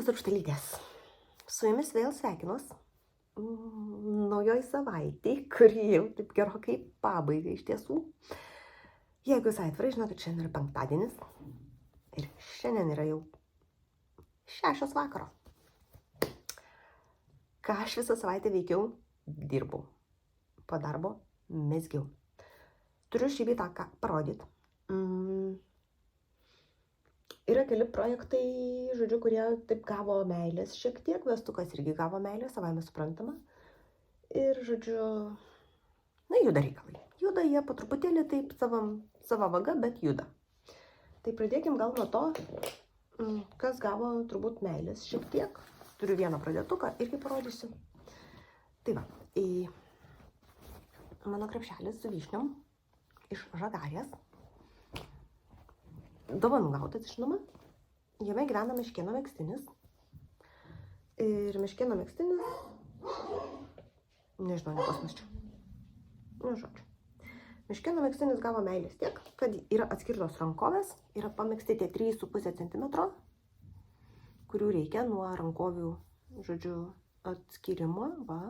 Darbštelytės. Su jumis vėl sveikinuos naujoj savaitėj, kuri jau taip gerokai pabaiga iš tiesų. Jeigu jūs atvirai žinote, šiandien yra penktadienis ir šiandien yra jau 6 vakaro. Ką aš visą savaitę veikiau? Dirbau. Po darbo mezgiau. Turiu šį bei tą ką parodyti. Yra keli projektai, žodžiu, kurie taip gavo meilės šiek tiek, vestukas irgi gavo meilės, savaime suprantama. Ir, žodžiu, juda reikalai. Juda jie po truputėlį taip sava vaga, bet juda. Tai pradėkim gal nuo to, kas gavo turbūt meilės šiek tiek. Turiu vieną pradėtuką, irgi parodysiu. Tai va, mano krepšelis su vyšniom iš Žagarės. Dovanų gautas, žinoma. Jame gyvena meškėno megztinis. Ir meškėno megztinis, nežinau, nepasmasčiau. Žodžiu. Meškėno megztinis gavo meilės tiek, kad yra atskirtos rankovės, yra pamegzti tie 3,5 cm, kurių reikia nuo rankovių, žodžiu, atskirimo, va.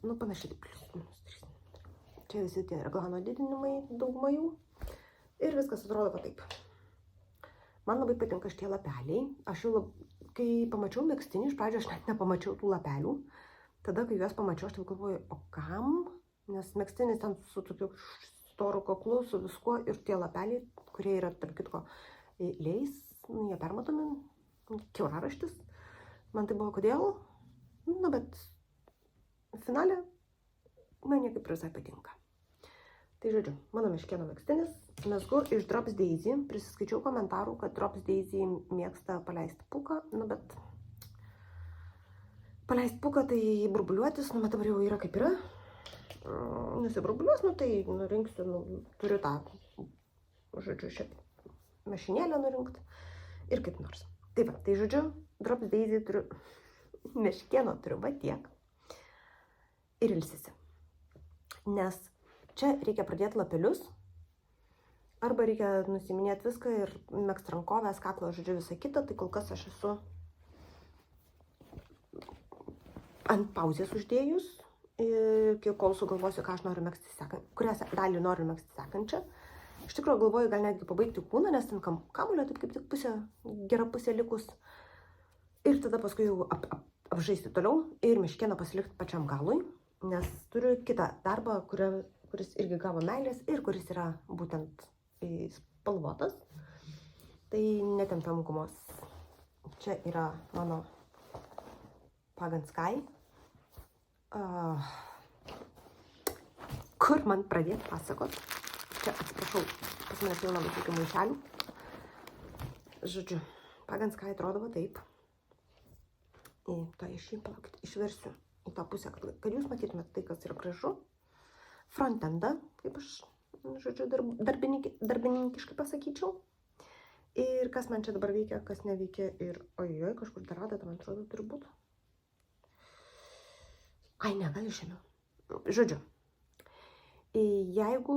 Panašiai plius minus 3 cm. Čia visi tie reglano didinimai, dauguma jų. Ir viskas atrodo va taip. Man labai patinka šitie lapeliai. Aš jau, kai pamačiau megztinį, iš pradžio aš net nepamačiau tų lapelių. Tada, kai juos pamačiau, aš taip galvoju, o kam? Nes megztinis ten su tokiu storu kaklu, su viskuo. Ir tie lapeliai, kurie yra, tarp kitko, leis, jie permatomi, kiauraraštis. Man tai buvo kodėl? Bet finale man jie kaip visai patinka. Tai žodžiu, mano meškėno megztinis, mezgu iš Drops Daisy. Prisiskaičiau komentarų, kad Drops Daisy mėgsta paleisti pūką, bet paleisti pūką tai burbuliuotis, bet dabar jau yra kaip yra. Nusiburbuliuos, tai nurinksiu, turiu tą, žodžiu, šią mašinėlę nurinkti ir kaip nors. Taip va, tai žodžiu, Drops Daisy turiu, meškėno turiu va tiek ir ilsisi. Nes čia reikia pradėti lapelius, arba reikia nusiminėti viską ir megzt rankovės, kaklo, žodžiu, visą kitą. Tai kol kas aš esu ant pauzės uždėjus, kol sugalvosiu, ką aš noriu megzti kurią dalį noriu megzti sekančią. Iš tikrųjų galvoju, gal netgi pabaigti kūną, nes ten kamulio taip kaip tik gera pusė likus. Ir tada paskui jau apžaisti toliau ir meškėną pasilikti pačiam galui, nes turiu kitą darbą, kuris irgi gavo meilės ir kuris yra būtent spalvotas. Tai netempiam gumos. Čia yra mano Pagan Sky. Kur man pradėti pasakot? Čia atsiprašau, pas mane pilna visokių maišelių. Žodžiu, Pagan Sky atrodo va taip. Tai išversiu į tą pusę, kad jūs matytumėte tai, kas yra gražu. Frontendą, kaip aš, žodžiu, darbininkiškai pasakyčiau. Ir kas man čia dabar veikia, kas neveikia. Ir ojoj, kažkur dar rada, man atrodo, turi būti. Ai, ne, gal išėmiau. Žodžiu, jeigu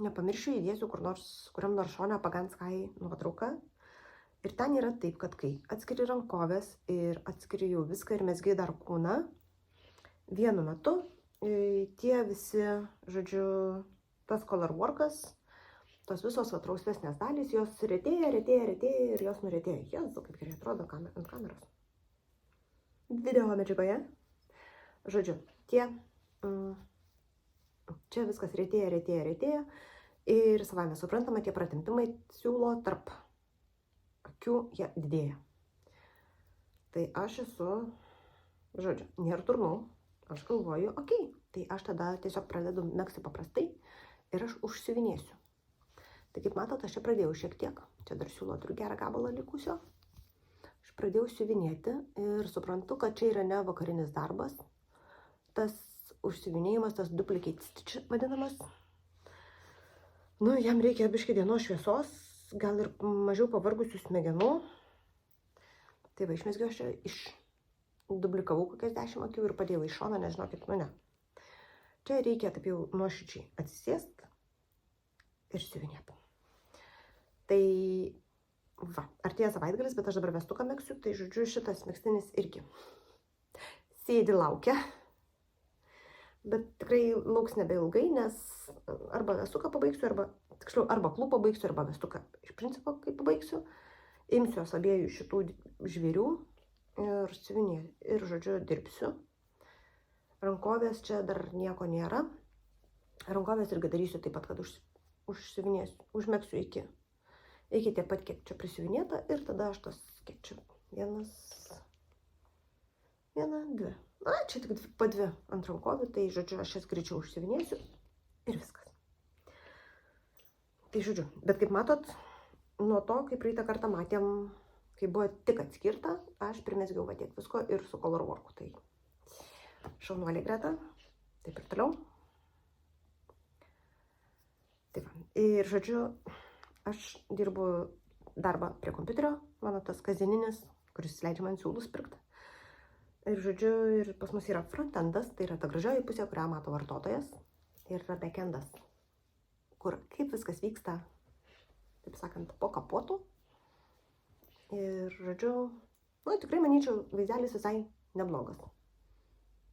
nepamiršiu, įdėsiu kuriam nors šone Pagan Sky nuotrauką. Ir ten yra taip, kad kai atskiri rankovės ir atskiri jau viską ir mezgi dar kūną, vienu metu tie visi, žodžiu, tas colorworkas, tos visos rausvesnės dalys, jos retėja ir jos nuretėja. Jezu, kaip gerai atrodo ant kameros. Video medžiagoje. Žodžiu, čia viskas retėja ir savame suprantama, tie pratempimai siūlo tarp akių, jie didėja. Tai aš esu, žodžiu, nėra turnų. Aš galvoju, okei, tai aš tada tiesiog pradedu megzti paprastai ir aš užsiuvinėsiu. Tai kaip matot, aš čia pradėjau šiek tiek. Čia dar siūlo turiu gerą gabalą likusio. Aš pradėjau siuvinėti ir suprantu, kad čia yra ne vakarinis darbas. Tas užsiuvinėjimas, tas duplicate stitch vadinamas. Jam reikia biškį dienos šviesos, gal ir mažiau pavargusių smegenų. Tai va, išmezgiau aš čia duplikavau kokias 10 akių ir padėjau į šoną, nes žinokit, ne. Čia reikia taip jau nuoširdžiai atsisėsti ir siuvinėti. Tai Va, artėja savaitgalis, bet aš dabar vestuką megsiu, tai žodžiu šitas megztinis irgi sėdi laukia. Bet tikrai lauks nebeilgai, nes arba vestuką pabaigsiu, arba klų pabaigsiu, arba vestuką iš principo kaip pabaigsiu. Imsiuos abiejų šitų žvėrių ir siuvinėsiu. Ir žodžiu dirbsiu. Rankovės čia dar nieko nėra. Rankovės irgi darysiu taip pat, kad užsiuvinėsiu, užmegsiu iki tiek pat, kiek čia prisiuvinėta. Ir tada aš tas, kiek čia, viena, dvi. Na, čia tik po dvi ant rankovių, tai žodžiu, aš jas greičiau užsiuvinėsiu ir viskas. Tai žodžiu, bet kaip matot, nuo to, kaip praeitą kartą matėm, kai buvo tik atskirta, aš primesgiau va tiek visko ir su color worku. Tai šaunuolė Greta, taip ir toliau. Taip, ir žodžiu, aš dirbu darbą prie kompiuterio, mano tas kasdieninis, kuris leidžia man siūlus pirkti. Ir žodžiu, ir pas mus yra frontendas, tai yra ta gražioji pusė, kurią mato vartotojas. Ir yra backendas, kur kaip viskas vyksta, taip sakant, po kapotu. Ir žodžiu, nu, tikrai manyčiau, vaizdelis visai neblogas.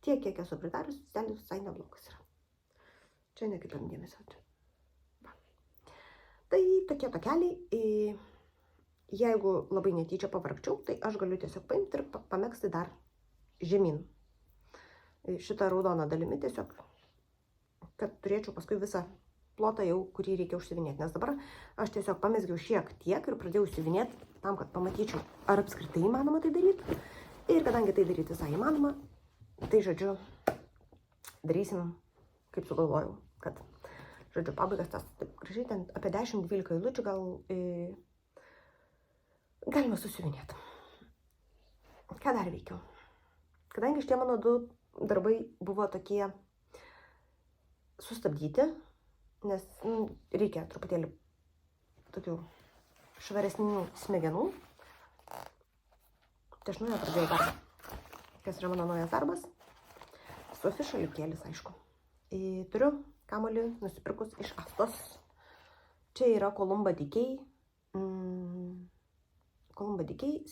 Tiek, kiek esu pritarius, vaizdelis visai neblogas yra. Čia nekreipiam dėmesio. Va. Tai tokie takeliai. Jeigu labai netyčia pavargčiau, tai aš galiu tiesiog paimti ir pamegzti dar žemyn. Šitą raudoną dalimi tiesiog, kad turėčiau paskui visą plotą jau, kurį reikia užsiuvinėti. Nes dabar aš tiesiog pamezgiau šiek tiek ir pradėjau užsiuvinėti tam, kad pamatyčiau, ar apskritai įmanoma tai daryti. Ir kadangi tai daryti visai įmanoma, tai žodžiu, darysim, kaip sugalvojau, kad, žodžiu, pabaigas tas, taip gražiai, ten apie 10-12 eilučių gal galima susiuvinėti. Ką dar veikiau? Kadangi šitie mano du darbai buvo tokie sustabdyti, nes reikia truputėlį tokių švaresnių smegenų, tai aš nuojo pradėjau darbą. Kas yra mano naujas darbas? Sofi šalikėlis, aišku. Turiu kamuolį nusipirkus iš Astos. Čia yra Columba Decay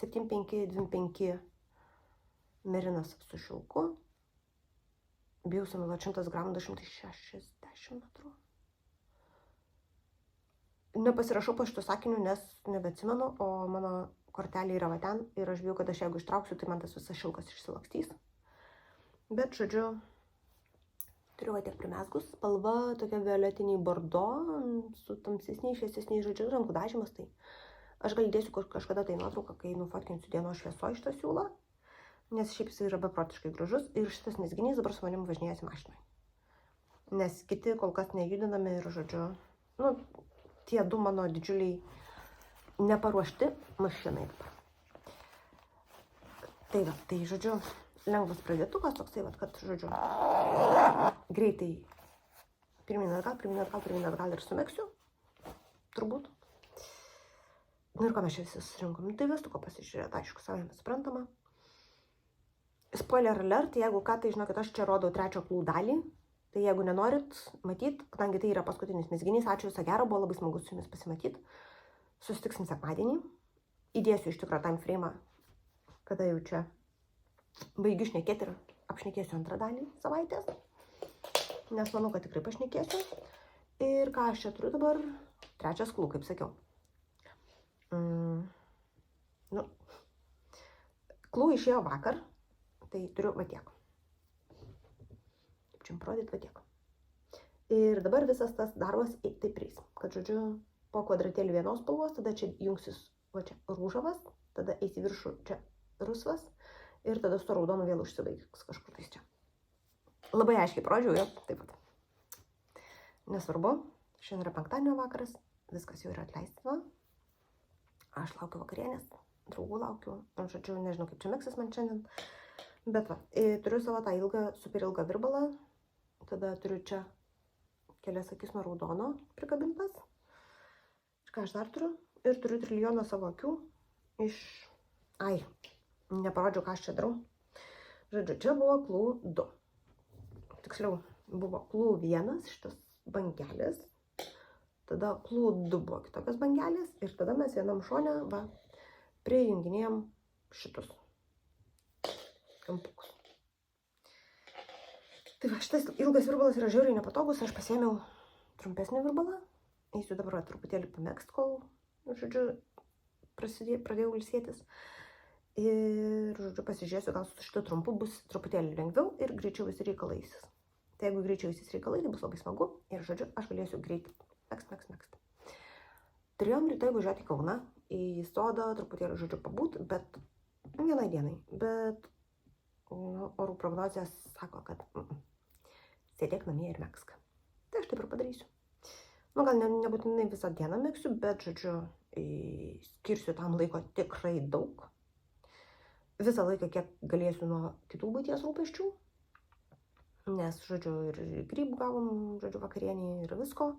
7525 merinas su šilku. Bijau sumeluoti 100 gramų 260 metrų. Nepasirašau po šitų sakinių, nes nebeatsimenu, o mano kortelė yra va ten ir aš bijau, kad aš jeigu ištrauksiu, tai man tas visas šilkas išsilakstys. Bet, žodžiu, turiu va tiek primesgus. Spalva tokia violetiniai bordo, su tamsesniais, šviesesniais, žodžiu, rankų dažymas. Tai aš gal įdėsiu kažkada tai nuotrauką, kai nufotkinsiu dienos šviesoj šitą siūlą. Nes šiaip jis yra beprotiškai gražus ir šitas mezginys dabar su manim važinėjasi mašinoj. Nes kiti kol kas nejudinami ir, žodžiu, nu, tie du mano didžiuliai neparuošti mašinai dabar. Tai va, tai, žodžiu, lengvas pradėtukas toksai, va, kad, žodžiu, greitai pirmyn atgal ir sumegsiu, turbūt. Nu ir ką mes čia visi susirinkom, tai vestuko pasižiūrėt, aišku, savai suprantama. Spoiler alert, jeigu ką, tai žinokit, aš čia rodau trečią klų dalį, tai jeigu nenorit matyt, kadangi tai yra paskutinis mezginys, ačiū visą gerą, buvo labai smagu su jumis pasimatyti. Susitiksim sekmadienį, įdėsiu iš tikro time frame, kada jau čia baigiu šnekėti ir apšnekėsiu antrą dalį savaitės, nes manau, kad tikrai pašnekėsiu. Ir ką aš čia turiu dabar? Trečias klų, kaip sakiau. Nu, klų išėjo vakar. Tai turiu va tiek. Kaip čia parodyti, va tiek. Ir dabar visas tas darbas taip reis. Kad, žodžiu, po kvadratėlį vienos spalvos, tada čia jungsis va čia rūžavas, tada eis į viršų čia rusvas ir tada su raudonu vėl užsibaigs kažkur tais čia. Labai aiškiai parodžiau, jo, taip pat. Nesvarbu, šiandien yra penktadienio vakaras, viskas jau yra atleistina. Aš laukiu vakarienės, draugų laukiu, žodžiu, nežinau kaip čia meksis man šiandien. Bet va, turiu savo tą ilgą, super ilgą virbalą, tada turiu čia kelias akis nuo raudono prikabintas. Ir ką aš dar turiu? Ir turiu trilijoną savo akių iš... Ai, neparodžiau, ką aš čia darau. Žodžiu, čia buvo klų 2. Tiksliau, buvo klų 1, šitas bangelis. tada klūdu buvo kitokios bangelės ir tada mes vienam šone prijunginėjom šitus kampukus. Tai šitas ilgas virbalas yra žiauriai nepatogus, aš pasiėmiau trumpesnį virbalą, eisiu dabar truputėlį pamėgst, kol, pradėjau ilsėtis. Ir, pasižiūrėsiu, gal su šitu trumpu bus truputėlį lengviau ir greičiau visi reikalai eisis. Tai jeigu greičiau eisis reikalai, tai bus labai smagu ir, aš galėsiu greit megzt. Turėjom rytoj važiuoti į Kauną, į sodą, truputėlį, pabūt, bet vienai dienai. Bet orų prognozijas sako, kad sėdėk namie ir megzk. Tai aš taip ir padarysiu. Gal nebūtinai visą dieną megsiu, bet, skirsiu tam laiko tikrai daug. Visą laiką, kiek galėsiu nuo kitų buities rūpesčių. Nes, ir grybų gavom, vakarienį ir visko.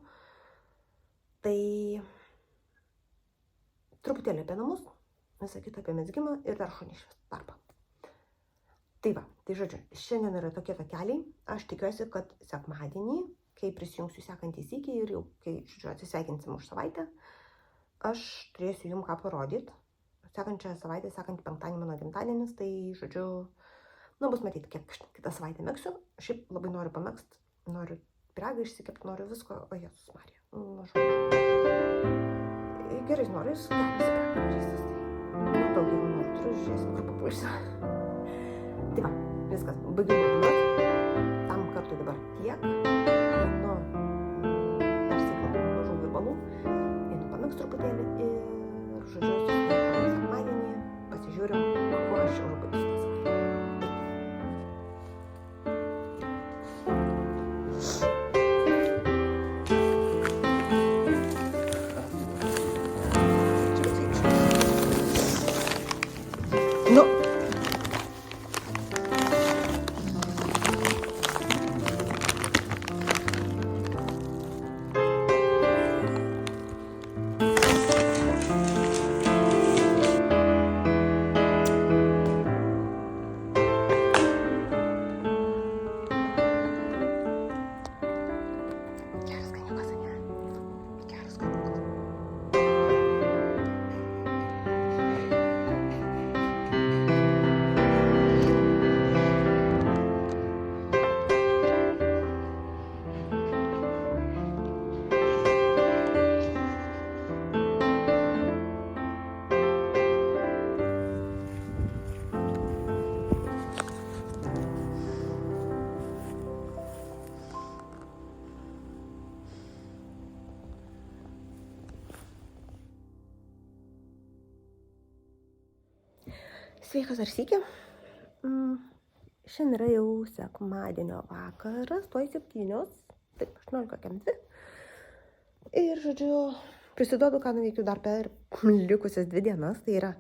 Tai truputėlį apie namus, visą kitą apie mezgimą ir dar šunišvės darbą. Tai šiandien yra tokie takeliai. Aš tikiuosi, kad sekmadienį, kai prisijungsiu sekantį sykį ir jau, kai, atsisveikinsim už savaitę, aš turėsiu jums ką parodyti. Sekančią savaitę, sekantį penktadienį mano gimtadienis, tai, bus matyti, kiek kitą savaitę megsiu. Šiaip labai noriu pamegst, noriu pyragą išsikepti, noriu visko, o Jėzus Marija. Gerai, noriu kepti pyragą. Daug gerų noriu, turiu, žiūrėsim, kur papulsiu. Tai viskas, baigiu burbuliuoti. Tam kartui dabar tiek. Persikalbu mažų virbalų, einu pamegst truputėlį ir, sekmadienį pasižiūrim, ko aš jau užbaigsiu. Sveikas ar sykį. Šiandien yra jau sekmadienio vakaras, tuoj 7, taip, 18:02. Ir, prisiduodu, ką nuveikiu dar per likusias 2 dienas, tai yra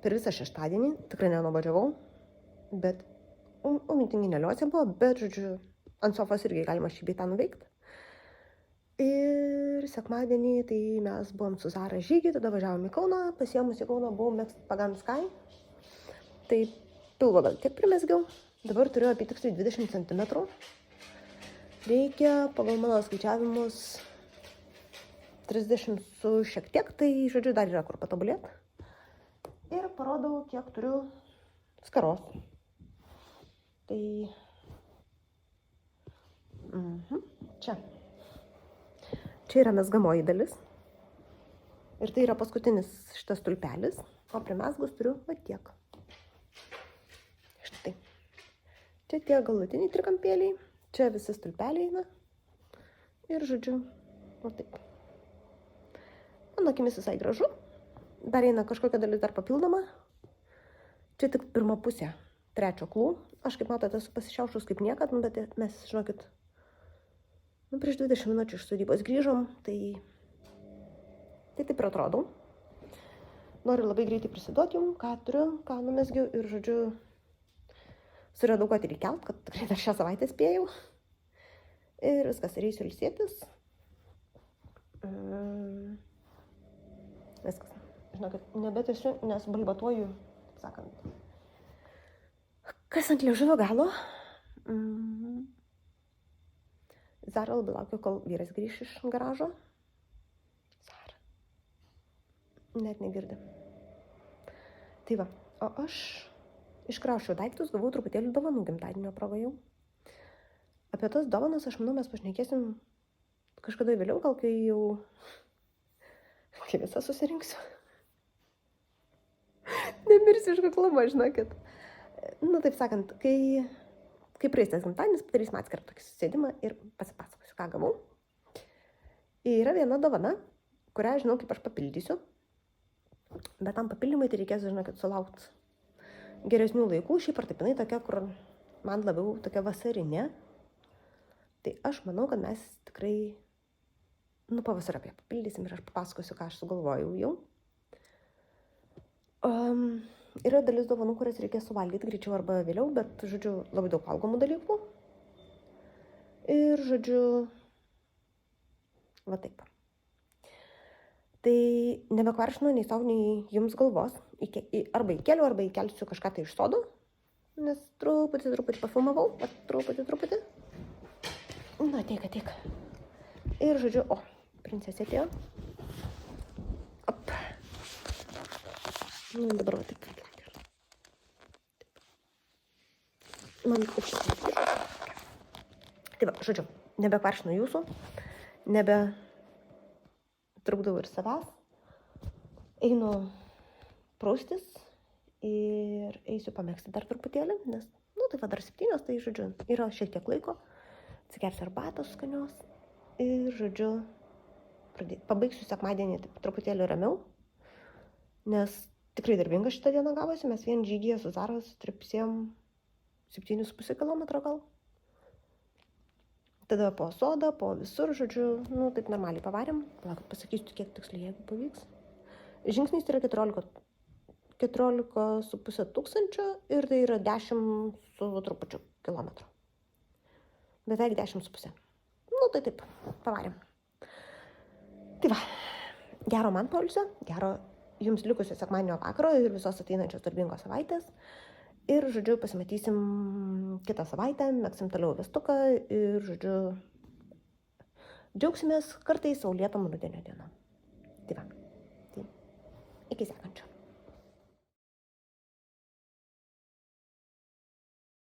per visą šeštadienį, tikrai nenuobodžiavau, bet mintinginėliuose buvo, bet, ant sofos irgi galima šį bei tą nuveikti. Ir sekmadienį tai mes buvom su Zara žygį, tada važiavom į Kauną, pasiėmus į Kauną buvom megzt Pagan Sky. Tai pilvo gal tiek primesgiau, dabar turiu apytiksliai 20 cm. Reikia pagal mano skaičiavimus 30 su šiek tiek, tai dar yra kur patobulėti. Ir parodau, kiek turiu skaros. Tai čia yra mezgamoji dalis. Ir tai yra paskutinis šitas stulpelis, o primesgus turiu tiek. Štai. Čia tie galutiniai trikampėliai, čia visi stulpeliai, ir taip. Mano akimis visai gražu, dar eina kažkokia dalis dar papildoma. Čia tik pirma pusė 3 klų, aš kaip matote esu pasišiaušus kaip niekad, bet mes, žinokit, prieš 20 minučių iš sodybos grįžom, tai taip ir atrodau. Noriu labai greitai prisiduoti jums, ką turiu, ką numesgiau ir, suradau, kad ir įkelt, kad tikrai dar šią savaitę spėjau. Ir viskas, ir eisiu ilsėtis. Viskas. Žinokit, nebetęsiu, nes balbatuoju, taip sakant. Kas ant liežuvio galo? Zara labai laukiu, kol vyras grįš iš garažo. Net negirdi. Tai va, o aš iškraušiau daiktus, gavau truputėlį dovanų gimtadienio proga jau. Apie tas dovanas, aš manau, mes pašnekėsim kažkada vėliau, gal kai visą susirinksiu. Nemirsiu iš kaklamo, žinokit. Nu, taip sakant, kai praeis tas gimtadienis, padarysim atskirą tokį susėdimą ir pasipasakosiu, ką gavau. Yra viena dovana, kurią žinau, kaip aš papildysiu. Bet tam papildymai tai reikės, žinokit, sulaukti geresnių laikų. Šiaip ar taip jinai tokia, kur man labiau tokia vasarinė. Tai aš manau, kad mes tikrai, pavasarį apie papildysim ir aš papasakosiu, ką aš sugalvojau jau. Yra dalis dovanų, kurias reikės suvalgyti greičiau arba vėliau, bet, žodžiu, labai daug valgomų dalykų. Ir, žodžiu, va taip. Tai nebekvaršinu nei savo, nei jums galvos. Arba įkeliu, arba įkelsiu kažką tai iš sodo, nes truputį pafilmavau, truputį. Na, ateik. Ir, žodžiu, princesė atėjo. Op. Dabar va taip. Man Tai va, žodžiu, nebekvaršinu jūsų, trukdau ir savęs. Einu praustis ir eisiu pamėgsti dar truputėlį, nes, tai va dar 7, tai, žodžiu, yra šiek tiek laiko. Atsigersiu arbatos skanios ir, žodžiu, pabaigsiu sekmadienį truputėlį ramiau, nes tikrai darbinga šitą dieną gavosi. Mes vien žygyje su Zara sutripsėjom 7,5 kilometro gal. Tada po sodą, po visur, žodžiu, taip normaliai pavarėm. Palaukit, pasakysiu, kiek tiksliai, jeigu pavyks. Žingsnis yra 14,5 tūkstančio ir tai yra 10 su trupučiu kilometrų. Beveik 10,5. Tai taip, pavarėm. Tai va, gero man poilsio, gero jums likusio sekmadienio vakaro ir visos ateinančios darbingos savaitės. Ir, žodžiu, pasimatysim kitą savaitę, mėgsim toliau vestuką ir, žodžiu, džiaugsimės kartais saulėtom rudenio dienom. Tai va, iki sekančio.